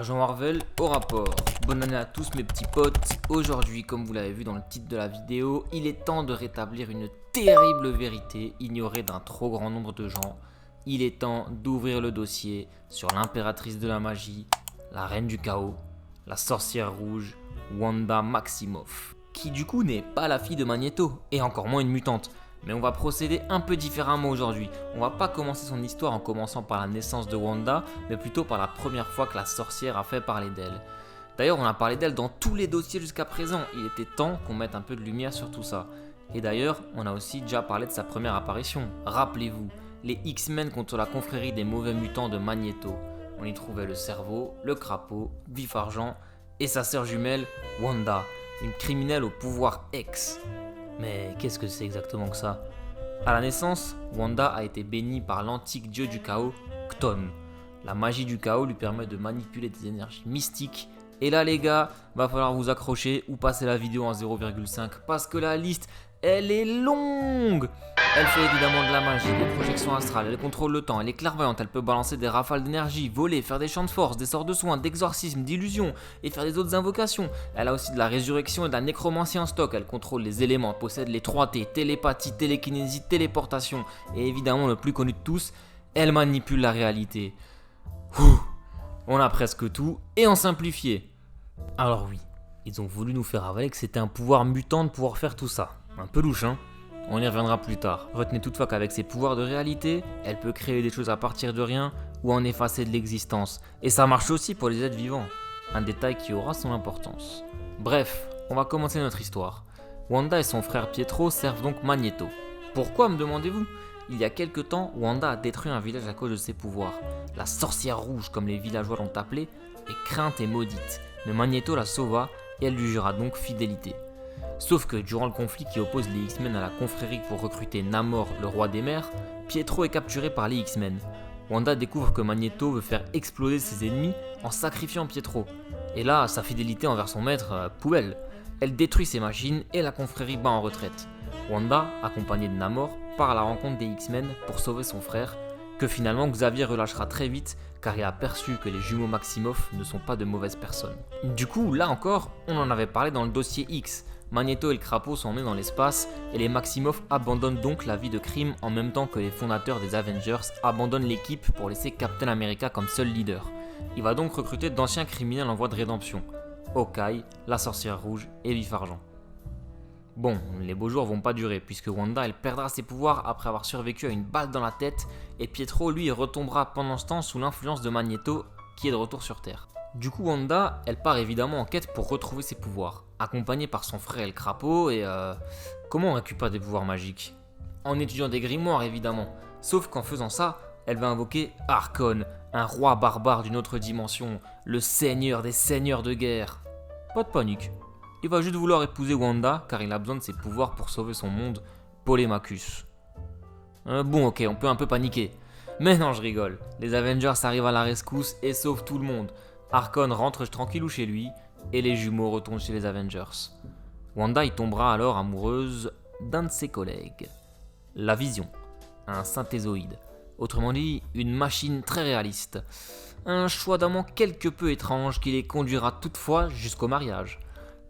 Agent Marvel au rapport. Bonne année à tous mes petits potes. Aujourd'hui, comme vous l'avez vu dans le titre de la vidéo, il est temps de rétablir une terrible vérité ignorée d'un trop grand nombre de gens. Il est temps d'ouvrir le dossier sur l'impératrice de la magie, la reine du chaos, la sorcière rouge, Wanda Maximoff, qui du coup n'est pas la fille de Magneto, et encore moins une mutante. Mais on va procéder un peu différemment aujourd'hui. On va pas commencer son histoire en commençant par la naissance de Wanda, mais plutôt par la première fois que la sorcière a fait parler d'elle. D'ailleurs, on a parlé d'elle dans tous les dossiers jusqu'à présent. Il était temps qu'on mette un peu de lumière sur tout ça. Et d'ailleurs, on a aussi déjà parlé de sa première apparition. Rappelez-vous, les X-Men contre la confrérie des mauvais mutants de Magneto. On y trouvait le cerveau, le crapaud, Vif Argent et sa sœur jumelle, Wanda, une criminelle au pouvoir X. Mais qu'est-ce que c'est exactement que ça? À la naissance, Wanda a été bénie par l'antique dieu du chaos, Chthon. La magie du chaos lui permet de manipuler des énergies mystiques. Et là les gars, va falloir vous accrocher ou passer la vidéo en 0,5 parce que la liste, elle est longue. Elle fait évidemment de la magie, des projections astrales, elle contrôle le temps, elle est clairvoyante, elle peut balancer des rafales d'énergie, voler, faire des champs de force, des sorts de soins, d'exorcisme, d'illusion et faire des autres invocations. Elle a aussi de la résurrection et de la nécromancie en stock, elle contrôle les éléments, possède les 3T, télépathie, télékinésie, téléportation et évidemment le plus connu de tous, elle manipule la réalité. On a presque tout et en simplifié. Alors oui, ils ont voulu nous faire avaler que c'était un pouvoir mutant de pouvoir faire tout ça. Un peu louche, hein? On y reviendra plus tard. Retenez toutefois qu'avec ses pouvoirs de réalité, elle peut créer des choses à partir de rien ou en effacer de l'existence. Et ça marche aussi pour les êtres vivants. Un détail qui aura son importance. Bref, on va commencer notre histoire. Wanda et son frère Pietro servent donc Magneto. Pourquoi, me demandez-vous? Il y a quelque temps, Wanda a détruit un village à cause de ses pouvoirs. La sorcière rouge, comme les villageois l'ont appelée, est crainte et maudite. Mais Magneto la sauva et elle lui jura donc fidélité. Sauf que durant le conflit qui oppose les X-Men à la confrérie pour recruter Namor, le roi des mers, Pietro est capturé par les X-Men. Wanda découvre que Magneto veut faire exploser ses ennemis en sacrifiant Pietro. Et là, sa fidélité envers son maître, poubelle. Elle détruit ses machines et la confrérie bat en retraite. Wanda, accompagnée de Namor, part à la rencontre des X-Men pour sauver son frère, que finalement Xavier relâchera très vite car il a perçu que les jumeaux Maximoff ne sont pas de mauvaises personnes. Du coup, là encore, on en avait parlé dans le dossier X. Magneto et le crapaud sont emmenés dans l'espace et les Maximoff abandonnent donc la vie de crime en même temps que les fondateurs des Avengers abandonnent l'équipe pour laisser Captain America comme seul leader. Il va donc recruter d'anciens criminels en voie de rédemption. Hawkeye, la sorcière rouge et Vif Argent. Bon, les beaux jours vont pas durer puisque Wanda elle perdra ses pouvoirs après avoir survécu à une balle dans la tête et Pietro lui retombera pendant ce temps sous l'influence de Magneto qui est de retour sur Terre. Du coup Wanda elle part évidemment en quête pour retrouver ses pouvoirs, accompagnée par son frère et le crapaud et comment on récupère des pouvoirs magiques? En étudiant des grimoires évidemment, sauf qu'en faisant ça, elle va invoquer Arkon, un roi barbare d'une autre dimension, le seigneur des seigneurs de guerre. Pas de panique. Il va juste vouloir épouser Wanda car il a besoin de ses pouvoirs pour sauver son monde, Polémachus. Bon ok, on peut un peu paniquer. Mais non, je rigole. Les Avengers arrivent à la rescousse et sauvent tout le monde. Arkon rentre tranquillou chez lui et les jumeaux retournent chez les Avengers. Wanda y tombera alors amoureuse d'un de ses collègues. La Vision, un synthézoïde. Autrement dit, une machine très réaliste. Un choix d'amant quelque peu étrange qui les conduira toutefois jusqu'au mariage.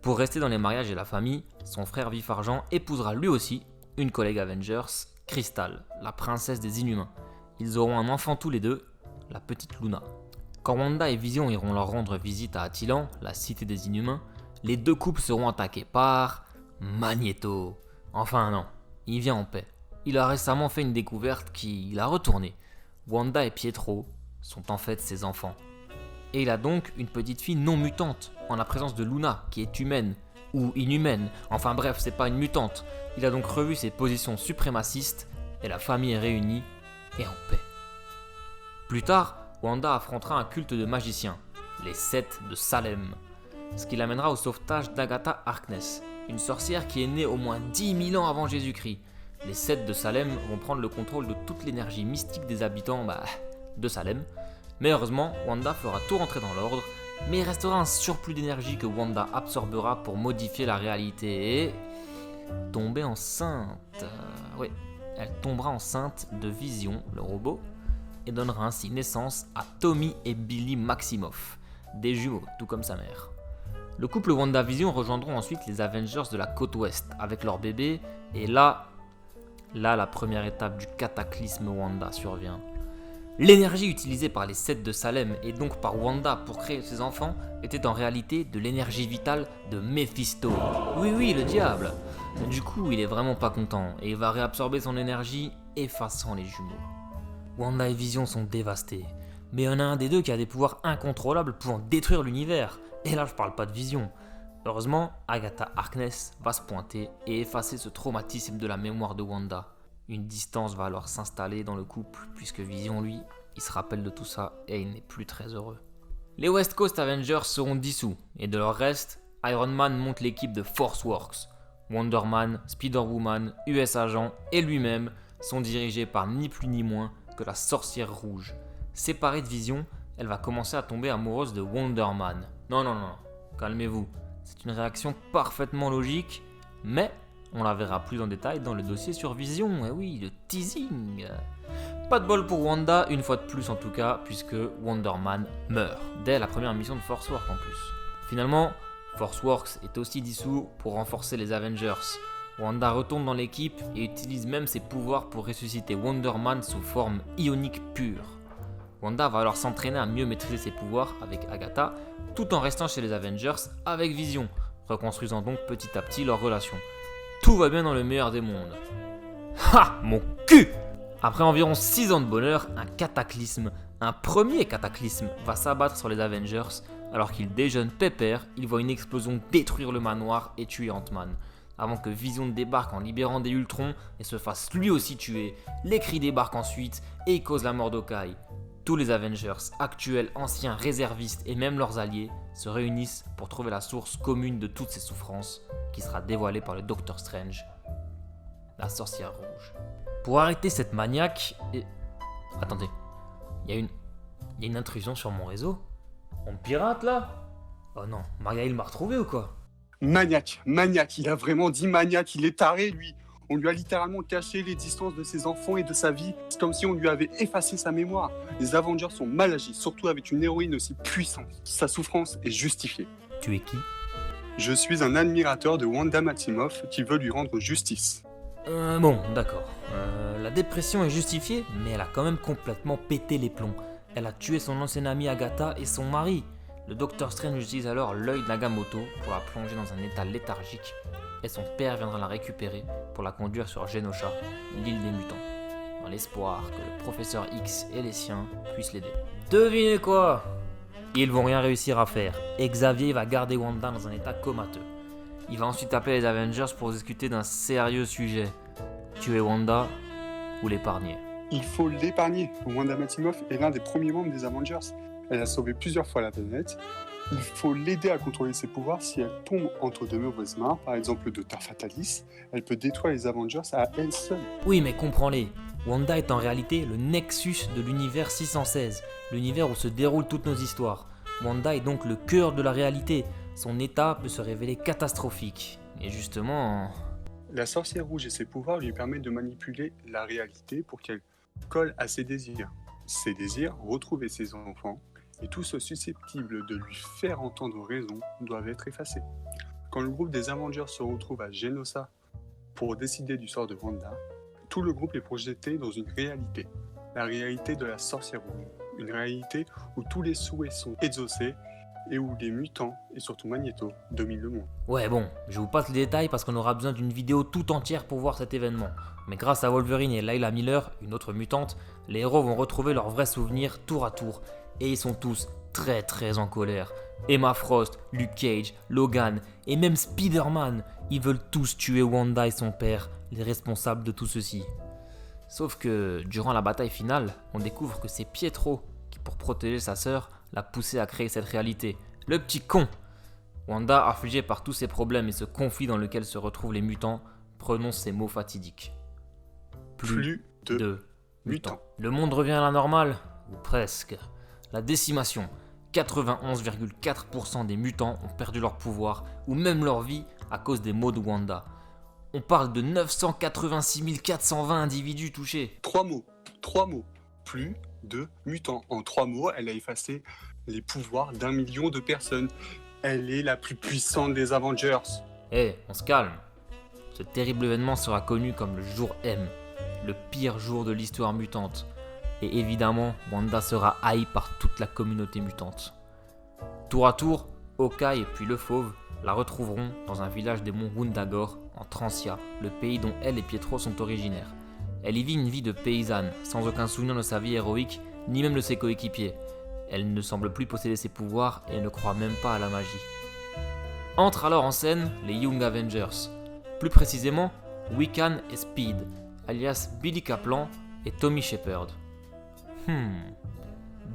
Pour rester dans les mariages et la famille, son frère Vif Argent épousera lui aussi une collègue Avengers, Crystal, la princesse des Inhumains. Ils auront un enfant tous les deux, la petite Luna. Quand Wanda et Vision iront leur rendre visite à Attilan, la cité des Inhumains, les deux couples seront attaqués par Magneto. Enfin non, il vient en paix. Il a récemment fait une découverte qui l'a retourné. Wanda et Pietro sont en fait ses enfants. Et il a donc une petite fille non mutante, en la présence de Luna, qui est humaine, ou inhumaine, enfin bref, c'est pas une mutante. Il a donc revu ses positions suprémacistes, et la famille est réunie, et en paix. Plus tard, Wanda affrontera un culte de magiciens, les 7 de Salem, ce qui l'amènera au sauvetage d'Agatha Harkness, une sorcière qui est née au moins 10 000 ans avant Jésus-Christ. Les 7 de Salem vont prendre le contrôle de toute l'énergie mystique des habitants de Salem. Mais heureusement, Wanda fera tout rentrer dans l'ordre, mais il restera un surplus d'énergie que Wanda absorbera pour modifier la réalité et tomber enceinte. Oui, elle tombera enceinte de Vision, le robot, et donnera ainsi naissance à Tommy et Billy Maximoff, des jumeaux, tout comme sa mère. Le couple WandaVision rejoindront ensuite les Avengers de la côte ouest avec leur bébé, et là, la première étape du cataclysme Wanda survient. L'énergie utilisée par les Sept de Salem et donc par Wanda pour créer ses enfants était en réalité de l'énergie vitale de Mephisto. Oui, le diable. Du coup, il est vraiment pas content et il va réabsorber son énergie, effaçant les jumeaux. Wanda et Vision sont dévastés, mais il y en a un des deux qui a des pouvoirs incontrôlables pouvant détruire l'univers. Et là, je parle pas de Vision. Heureusement, Agatha Harkness va se pointer et effacer ce traumatisme de la mémoire de Wanda. Une distance va alors s'installer dans le couple, puisque Vision, lui, il se rappelle de tout ça et il n'est plus très heureux. Les West Coast Avengers seront dissous, et de leur reste, Iron Man monte l'équipe de Force Works. Wonder Man, Spider-Woman, US Agent et lui-même sont dirigés par ni plus ni moins que la Sorcière Rouge. Séparée de Vision, elle va commencer à tomber amoureuse de Wonder Man. Non, calmez-vous, c'est une réaction parfaitement logique, mais on la verra plus en détail dans le dossier sur Vision, et oui, le teasing. Pas de bol pour Wanda, une fois de plus en tout cas, puisque Wonder Man meurt, dès la première mission de Force Works en plus. Finalement, Force Works est aussi dissous pour renforcer les Avengers. Wanda retombe dans l'équipe et utilise même ses pouvoirs pour ressusciter Wonder Man sous forme ionique pure. Wanda va alors s'entraîner à mieux maîtriser ses pouvoirs avec Agatha, tout en restant chez les Avengers avec Vision, reconstruisant donc petit à petit leur relation. Tout va bien dans le meilleur des mondes. Ha, mon cul! Après environ 6 ans de bonheur, un premier cataclysme va s'abattre sur les Avengers. Alors qu'ils déjeunent pépère, ils voient une explosion détruire le manoir et tuer Ant-Man. Avant que Vision débarque en libérant des Ultrons et se fasse lui aussi tuer, les Kree débarquent ensuite et ils causent la mort d'Hawkeye. Tous les Avengers, actuels, anciens, réservistes et même leurs alliés, se réunissent pour trouver la source commune de toutes ces souffrances, qui sera dévoilée par le Docteur Strange, la Sorcière Rouge. Pour arrêter cette maniaque... Attendez, il y a une intrusion sur mon réseau? On me pirate là? Oh non, Maria m'a retrouvé ou quoi? Maniaque, il a vraiment dit maniaque, il est taré lui. On lui a littéralement caché l'existence de ses enfants et de sa vie. C'est comme si on lui avait effacé sa mémoire. Les Avengers sont mal agis, surtout avec une héroïne aussi puissante. Sa souffrance est justifiée. Tu es qui? Je suis un admirateur de Wanda Maximoff qui veut lui rendre justice. Bon, d'accord. La dépression est justifiée, mais elle a quand même complètement pété les plombs. Elle a tué son ancienne amie Agatha et son mari. Le Docteur Strange utilise alors l'œil Nagamoto pour la plonger dans un état léthargique, et son père viendra la récupérer pour la conduire sur Genosha, l'île des mutants, dans l'espoir que le professeur X et les siens puissent l'aider. Devinez quoi? Ils vont rien réussir à faire, et Xavier va garder Wanda dans un état comateux. Il va ensuite appeler les Avengers pour discuter d'un sérieux sujet. Tuer Wanda ou l'épargner? Il faut l'épargner. Wanda Maximoff est l'un des premiers membres des Avengers. Elle a sauvé plusieurs fois la planète. Il faut l'aider à contrôler ses pouvoirs. Si elle tombe entre de mauvaises mains, par exemple le Docteur Fatalis, elle peut détruire les Avengers à elle seule. Oui, mais comprends-les. Wanda est en réalité le nexus de l'univers 616, l'univers où se déroulent toutes nos histoires. Wanda est donc le cœur de la réalité. Son état peut se révéler catastrophique. Et justement... La Sorcière Rouge et ses pouvoirs lui permettent de manipuler la réalité pour qu'elle colle à ses désirs. Ses désirs, retrouver ses enfants, et tout ce susceptible de lui faire entendre raison doivent être effacés. Quand le groupe des Avengers se retrouve à Genosha pour décider du sort de Wanda, tout le groupe est projeté dans une réalité, la réalité de la Sorcière Rouge, une réalité où tous les souhaits sont exaucés et où les mutants, et surtout Magneto, dominent le monde. Ouais bon, je vous passe les détails parce qu'on aura besoin d'une vidéo tout entière pour voir cet événement. Mais grâce à Wolverine et Layla Miller, une autre mutante, les héros vont retrouver leurs vrais souvenirs tour à tour. Et ils sont tous très en colère. Emma Frost, Luke Cage, Logan et même Spider-Man, ils veulent tous tuer Wanda et son père, les responsables de tout ceci. Sauf que durant la bataille finale, on découvre que c'est Pietro qui, pour protéger sa sœur, l'a poussé à créer cette réalité. Le petit con! Wanda, affligée par tous ces problèmes et ce conflit dans lequel se retrouvent les mutants, prononce ces mots fatidiques. Plus de mutants. Le monde revient à la normale, ou presque. La décimation. 91,4% des mutants ont perdu leur pouvoir ou même leur vie à cause des maux de Wanda. On parle de 986 420 individus touchés. 3 mots. Plus de mutants. En 3 mots, elle a effacé les pouvoirs d'1 million de personnes. Elle est la plus puissante des Avengers. On se calme. Ce terrible événement sera connu comme le jour M, le pire jour de l'histoire mutante. Et évidemment, Wanda sera haïe par toute la communauté mutante. Tour à tour, Hawkeye et puis le Fauve la retrouveront dans un village des monts Wundagore, en Transia, le pays dont elle et Pietro sont originaires. Elle y vit une vie de paysanne, sans aucun souvenir de sa vie héroïque, ni même de ses coéquipiers. Elle ne semble plus posséder ses pouvoirs et ne croit même pas à la magie. Entrent alors en scène les Young Avengers, plus précisément Wiccan et Speed, alias Billy Kaplan et Tommy Shepard.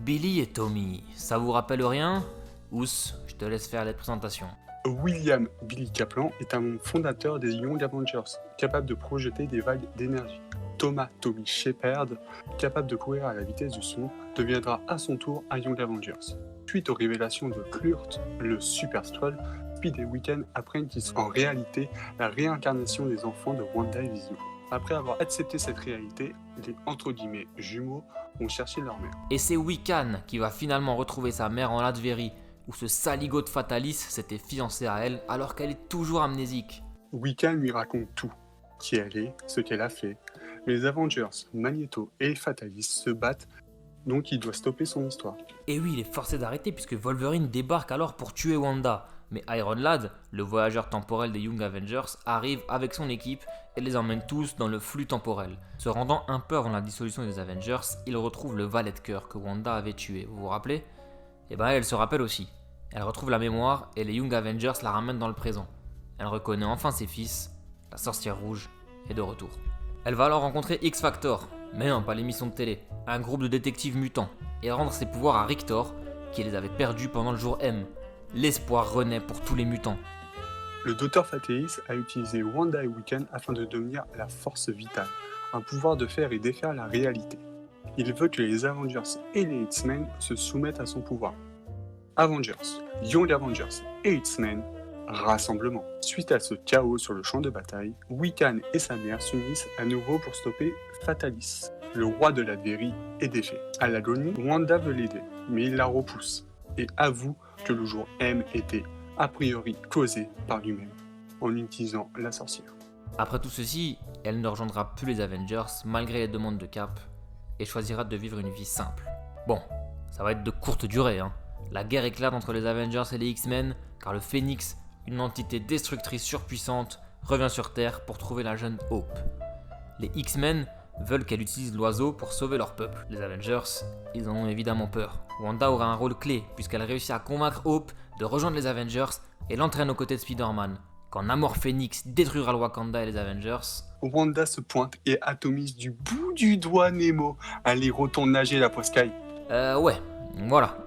Billy et Tommy, ça vous rappelle rien? Ous, je te laisse faire les présentations. William Billy Kaplan est un fondateur des Young Avengers, capable de projeter des vagues d'énergie. Thomas Tommy Shepard, capable de courir à la vitesse du son, deviendra à son tour un Young Avengers. Suite aux révélations de Kl'rt, le Super Skrull, Speed et Wiccan apprennent qu'ils sont en réalité la réincarnation des enfants de Wanda et Vision. Après avoir accepté cette réalité, les « jumeaux » vont chercher leur mère. Et c'est Wiccan qui va finalement retrouver sa mère en Latverie, où ce saligo de Fatalis s'était fiancé à elle alors qu'elle est toujours amnésique. Wiccan lui raconte tout, qui elle est, ce qu'elle a fait. Les Avengers, Magneto et Fatalis se battent, donc il doit stopper son histoire. Et oui, il est forcé d'arrêter puisque Wolverine débarque alors pour tuer Wanda. Mais Iron Lad, le voyageur temporel des Young Avengers, arrive avec son équipe et les emmène tous dans le flux temporel. Se rendant un peu avant la dissolution des Avengers, il retrouve le valet de cœur que Wanda avait tué, vous vous rappelez? Et elle se rappelle aussi. Elle retrouve la mémoire et les Young Avengers la ramènent dans le présent. Elle reconnaît enfin ses fils, la sorcière rouge est de retour. Elle va alors rencontrer X-Factor, mais non, pas l'émission de télé, un groupe de détectives mutants, et rendre ses pouvoirs à Rictor, qui les avait perdus pendant le jour M. L'espoir renaît pour tous les mutants. Le Dr Fatalis a utilisé Wanda et Wiccan afin de devenir la force vitale, un pouvoir de faire et défaire la réalité. Il veut que les Avengers et les X-Men se soumettent à son pouvoir. Avengers, Young Avengers et X-Men, rassemblement. Suite à ce chaos sur le champ de bataille, Wiccan et sa mère s'unissent à nouveau pour stopper Fatalis. Le roi de la Latverie est défait. À l'agonie, Wanda veut l'aider, mais il la repousse et avoue que le jour M était a priori causé par lui-même, en utilisant la sorcière. Après tout ceci, elle ne rejoindra plus les Avengers malgré les demandes de Cap et choisira de vivre une vie simple. Bon, ça va être de courte durée, hein. La guerre éclate entre les Avengers et les X-Men car le Phénix, une entité destructrice surpuissante, revient sur Terre pour trouver la jeune Hope. Les X-Men veulent qu'elle utilise l'oiseau pour sauver leur peuple. Les Avengers, ils en ont évidemment peur. Wanda aura un rôle clé puisqu'elle réussit à convaincre Hope de rejoindre les Avengers et l'entraîne aux côtés de Spider-Man. Quand Namor Phoenix détruira le Wakanda et les Avengers, Wanda se pointe et atomise du bout du doigt Nemo. Allez, retourne nager la poiscaille. Ouais, voilà.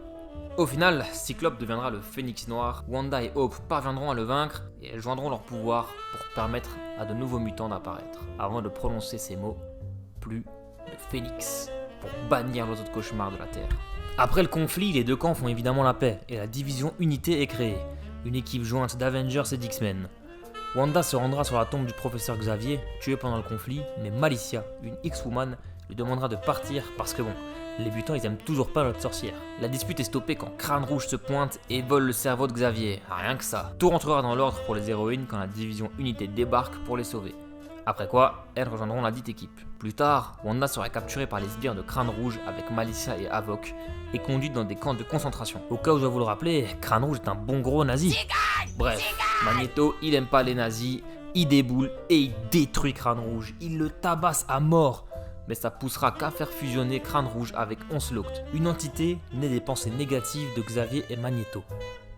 Au final, Cyclope deviendra le Phénix Noir, Wanda et Hope parviendront à le vaincre et elles joindront leur pouvoir pour permettre à de nouveaux mutants d'apparaître. Avant de prononcer ces mots, plus de Phénix, pour bannir les autres cauchemars de la Terre. Après le conflit, les deux camps font évidemment la paix et la division Unité est créée, une équipe jointe d'Avengers et d'X-Men. Wanda se rendra sur la tombe du professeur Xavier, tué pendant le conflit, mais Malicia, une X-Woman, lui demandera de partir parce que les mutants ils aiment toujours pas notre sorcière. La dispute est stoppée quand Crâne Rouge se pointe et vole le cerveau de Xavier, rien que ça. Tout rentrera dans l'ordre pour les héroïnes quand la division Unité débarque pour les sauver. Après quoi, elles rejoindront la dite équipe. Plus tard, Wanda sera capturée par les sbires de Crâne Rouge avec Malicia et Havok et conduite dans des camps de concentration. Au cas où je dois vous le rappeler, Crâne Rouge est un bon gros nazi. Bref, Magneto, il aime pas les nazis, il déboule et il détruit Crâne Rouge. Il le tabasse à mort. Mais ça poussera qu'à faire fusionner Crâne Rouge avec Onslaught, une entité née des pensées négatives de Xavier et Magneto.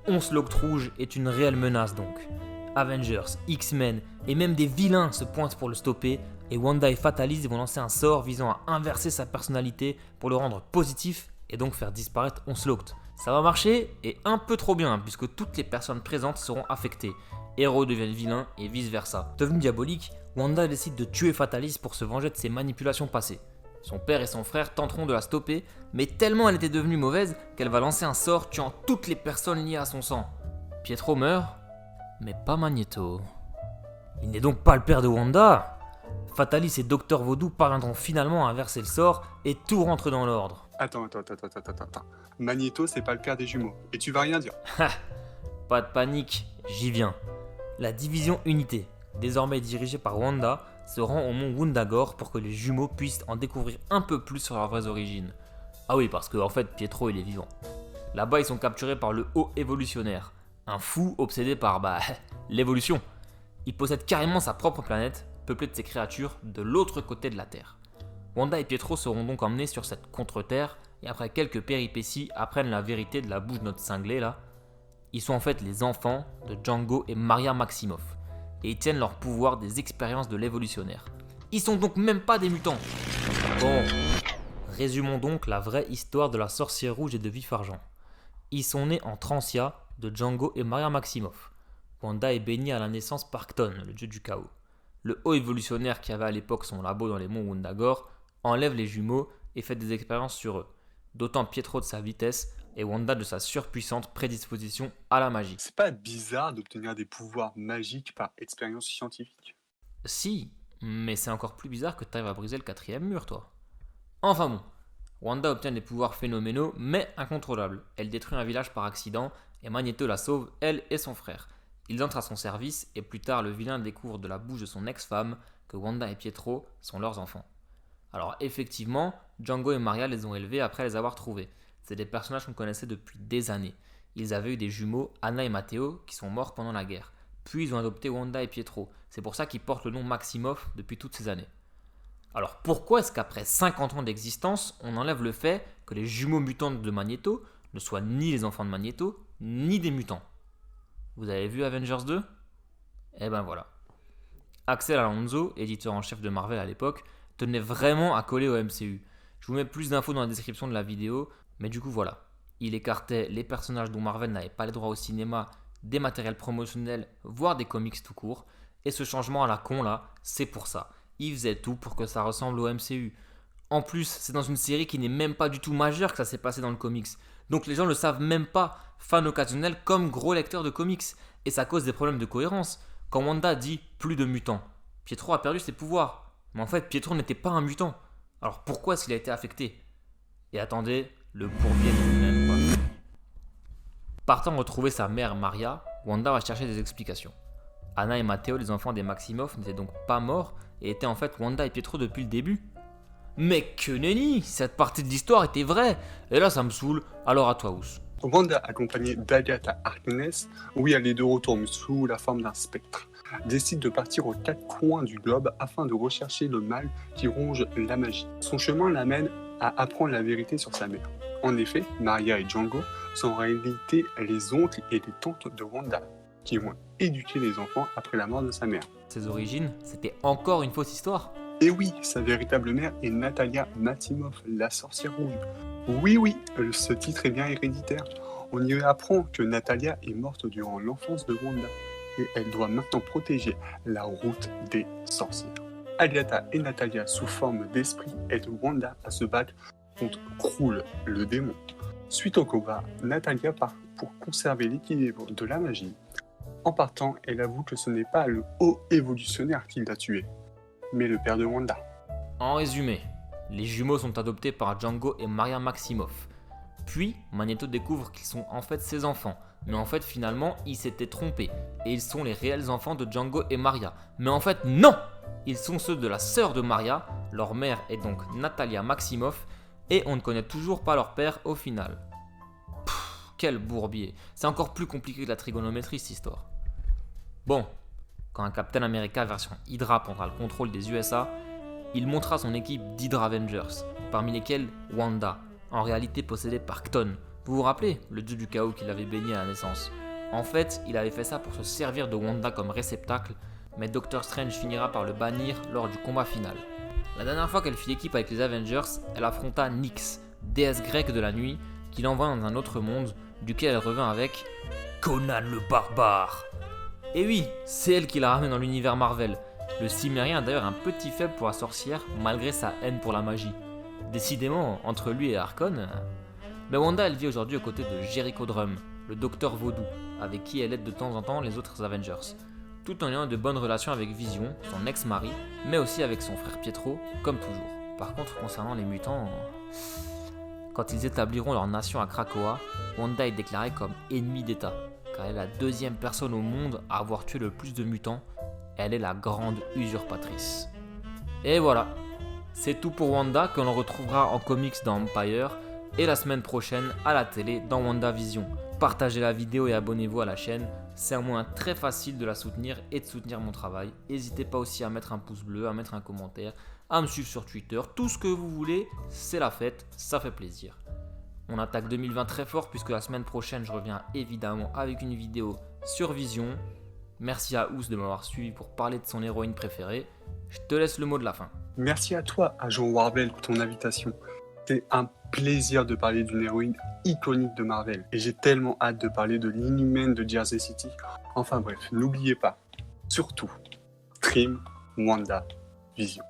Onslaught Rouge est une réelle menace donc. Avengers, X-Men et même des vilains se pointent pour le stopper et Wanda et Fatalis vont lancer un sort visant à inverser sa personnalité pour le rendre positif et donc faire disparaître Onslaught. Ça va marcher et un peu trop bien puisque toutes les personnes présentes seront affectées. Héros deviennent vilains et vice versa. Devenue diabolique, Wanda décide de tuer Fatalis pour se venger de ses manipulations passées. Son père et son frère tenteront de la stopper, mais tellement elle était devenue mauvaise qu'elle va lancer un sort tuant toutes les personnes liées à son sang. Pietro meurt, mais pas Magneto. Il n'est donc pas le père de Wanda. Fatalis et Docteur Vaudou parviendront finalement à inverser le sort et tout rentre dans l'ordre. Attends. Magneto, c'est pas le père des jumeaux. Et tu vas rien dire. Pas de panique, j'y viens. La division Unité, désormais dirigée par Wanda, se rend au mont Wundagore pour que les jumeaux puissent en découvrir un peu plus sur leurs vraies origines. Ah oui, parce qu'en fait, Pietro, il est vivant. Là-bas, ils sont capturés par le Haut Évolutionnaire, un fou obsédé par, l'évolution. Il possède carrément sa propre planète, peuplée de ces créatures de l'autre côté de la Terre. Wanda et Pietro seront donc emmenés sur cette contre-terre, et après quelques péripéties, apprennent la vérité de la bouche de notre cinglé là. Ils sont en fait les enfants de Django et Maria Maximoff, et ils tiennent leur pouvoir des expériences de l'évolutionnaire. Ils sont donc même pas des mutants. Bon, résumons donc la vraie histoire de la sorcière rouge et de Vif Argent. Ils sont nés en Transia de Django et Maria Maximoff. Wanda est baignée à la naissance par Kton, le dieu du chaos. Le haut évolutionnaire qui avait à l'époque son labo dans les monts Wundagore enlève les jumeaux et fait des expériences sur eux, dotant Pietro de sa vitesse et Wanda de sa surpuissante prédisposition à la magie. C'est pas bizarre d'obtenir des pouvoirs magiques par expérience scientifique? Si, mais c'est encore plus bizarre que tu arrives à briser le quatrième mur, toi. Enfin bon, Wanda obtient des pouvoirs phénoménaux mais incontrôlables. Elle détruit un village par accident et Magneto la sauve, elle et son frère. Ils entrent à son service et plus tard le vilain découvre de la bouche de son ex-femme que Wanda et Pietro sont leurs enfants. Alors effectivement, Django et Maria les ont élevés après les avoir trouvés. C'est des personnages qu'on connaissait depuis des années. Ils avaient eu des jumeaux, Anna et Matteo, qui sont morts pendant la guerre. Puis ils ont adopté Wanda et Pietro. C'est pour ça qu'ils portent le nom Maximoff depuis toutes ces années. Alors pourquoi est-ce qu'après 50 ans d'existence, on enlève le fait que les jumeaux mutants de Magneto ne soient ni les enfants de Magneto, ni des mutants? Vous avez vu Avengers 2? Eh ben voilà. Axel Alonso, éditeur en chef de Marvel à l'époque, tenait vraiment à coller au MCU. Je vous mets plus d'infos dans la description de la vidéo, mais du coup voilà. Il écartait les personnages dont Marvel n'avait pas les droits au cinéma, des matériels promotionnels, voire des comics tout court, et ce changement à la con là, c'est pour ça. Il faisait tout pour que ça ressemble au MCU. En plus, c'est dans une série qui n'est même pas du tout majeure que ça s'est passé dans le comics. Donc les gens ne le savent même pas, fans occasionnels comme gros lecteurs de comics. Et ça cause des problèmes de cohérence. Quand Wanda dit plus de mutants, Pietro a perdu ses pouvoirs. Mais en fait, Pietro n'était pas un mutant. Alors pourquoi est-ce qu'il a été affecté? Et attendez, le bourbier n'est même pas. Partant retrouver sa mère Maria, Wanda va chercher des explications. Anna et Matteo, les enfants des Maximoff, n'étaient donc pas morts et étaient en fait Wanda et Pietro depuis le début. Mais que nenni, cette partie de l'histoire était vraie. Et là ça me saoule, alors à toi Ous. Wanda, accompagnée d'Agatha Harkness, oui, elle est de retour sous la forme d'un spectre, décide de partir aux quatre coins du globe afin de rechercher le mal qui ronge la magie. Son chemin l'amène à apprendre la vérité sur sa mère. En effet, Maria et Django sont en réalité les oncles et les tantes de Wanda, qui vont éduquer les enfants après la mort de sa mère. Ses origines, c'était encore une fausse histoire. Et oui, sa véritable mère est Natalia Maximoff, la sorcière rouge. Oui, ce titre est bien héréditaire. On y apprend que Natalia est morte durant l'enfance de Wanda et elle doit maintenant protéger la route des sorcières. Agatha et Natalia, sous forme d'esprit, aident Wanda à se battre contre Krull, le démon. Suite au combat, Natalia part pour conserver l'équilibre de la magie. En partant, elle avoue que ce n'est pas le haut évolutionnaire qui l'a tué, mais le père de Wanda. En résumé, les jumeaux sont adoptés par Django et Maria Maximoff. Puis, Magneto découvre qu'ils sont en fait ses enfants. Mais en fait, finalement, il s'était trompé. Et ils sont les réels enfants de Django et Maria. Mais en fait, non! Ils sont ceux de la sœur de Maria. Leur mère est donc Natalia Maximoff. Et on ne connaît toujours pas leur père au final. Quel bourbier. C'est encore plus compliqué que la trigonométrie, cette histoire. Bon, quand un Captain America version Hydra prendra le contrôle des USA, il montra son équipe d'Hydra Avengers, parmi lesquels Wanda, en réalité possédée par Kton. Vous vous rappelez, le dieu du chaos qui l'avait baigné à la naissance? En fait, il avait fait ça pour se servir de Wanda comme réceptacle, mais Doctor Strange finira par le bannir lors du combat final. La dernière fois qu'elle fit équipe avec les Avengers, elle affronta Nyx, déesse grecque de la nuit, qui l'envoie dans un autre monde, duquel elle revint avec Conan le barbare. Et oui, c'est elle qui l'a ramené dans l'univers Marvel. Le Cimmérien a d'ailleurs un petit faible pour la sorcière, malgré sa haine pour la magie. Décidément, entre lui et Harkon... Mais Wanda, elle vit aujourd'hui aux côtés de Jericho Drumm, le docteur Vaudou, avec qui elle aide de temps en temps les autres Avengers. tout en ayant de bonnes relations avec Vision, son ex-mari, mais aussi avec son frère Pietro, comme toujours. Par contre, concernant les mutants, quand ils établiront leur nation à Krakoa, Wanda est déclarée comme ennemie d'État, car elle est la deuxième personne au monde à avoir tué le plus de mutants. Elle est la grande usurpatrice. Et voilà, c'est tout pour Wanda, que l'on retrouvera en comics dans Empire, et la semaine prochaine à la télé dans WandaVision. Partagez la vidéo et abonnez-vous à la chaîne, c'est un moyen très facile de la soutenir et de soutenir mon travail. N'hésitez pas aussi à mettre un pouce bleu, à mettre un commentaire, à me suivre sur Twitter, tout ce que vous voulez, c'est la fête, ça fait plaisir. On attaque 2020 très fort puisque la semaine prochaine je reviens évidemment avec une vidéo sur Vision. Merci à Ous de m'avoir suivi pour parler de son héroïne préférée. Je te laisse le mot de la fin. Merci à toi, Agent Warvel, pour ton invitation. C'est un plaisir de parler d'une héroïne iconique de Marvel. Et j'ai tellement hâte de parler de l'Inhumaine de Jersey City. Enfin bref, n'oubliez pas, surtout, stream WandaVision.